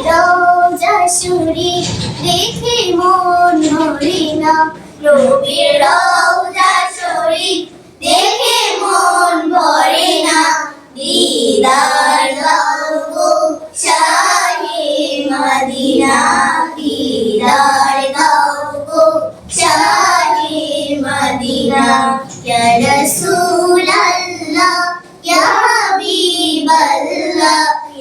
রোজা শরীফ দেখে মন ভরে না, নবীর রওজা শরীফ দেখে মন ভরে না। দিদার দাও গো শাহে মদিনা, দিদার দাও গো শাহে মদিনা। ইয়া রাসূলাল্লাহ ইয়া হাবিবাল্লাহ,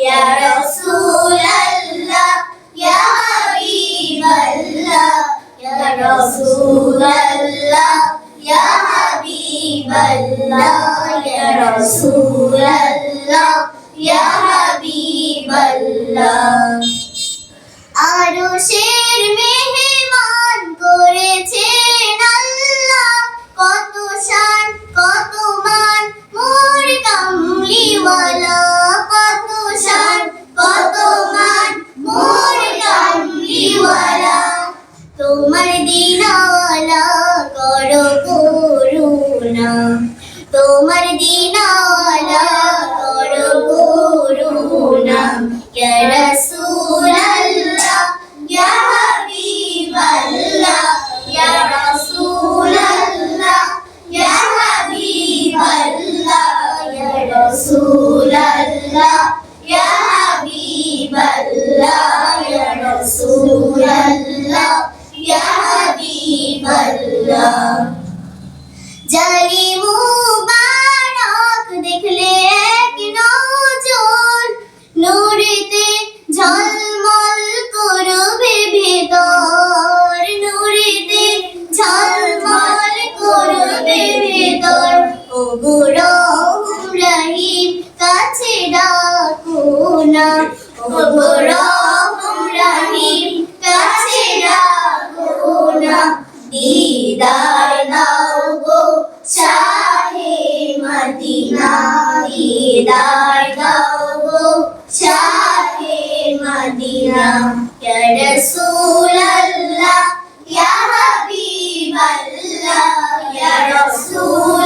ইয়া রাসূলাল্লাহ ইয়া হাবিবাল্লাহ, ইয়া রাসূলাল্লাহ ইয়া হাবিবাল্লাহ, ইয়া রাসূলাল্লাহ ইয়া হাবিবাল্লাহ। আরশের মেহমান করেছেন আল্লাহ, কত শান কত মান মোর কামলিওয়ালা, কত শান কত মান মোর কামলিওয়ালা। তোমার দিনওয়ালা করো করুণা, তোমার দিনওয়ালা করো করুণা। ইয়া রাসূলাল্লাহ ইয়া হাবিবাল্লাহ, ইয়া রাসূলাল্লাহ ইয়া হাবিবাল্লাহ, ইয়া রাসূলাল্লাহ ইয়া হাবিবাল্লাহ, ইয়া রাসূলাল্লাহ ইয়া হাবিবাল্লাহ। জালি মুবারক দেখলে এক নজর, নূরেতে ঝলমল করবে ভেতর, নূরেতে ঝলমল করবে ভেতর। ওগো রহম রহিম কাছে ডাকো না, ওগো রহম রহিম কাছে ডাকো না। দিদার দাও গো শাহে মদিনা, দিদার দাও গো শাহে মদিনা। ইয়া রাসূলাল্লাহ ইয়া হাবিবাল্লাহ, ইয়া রাসূল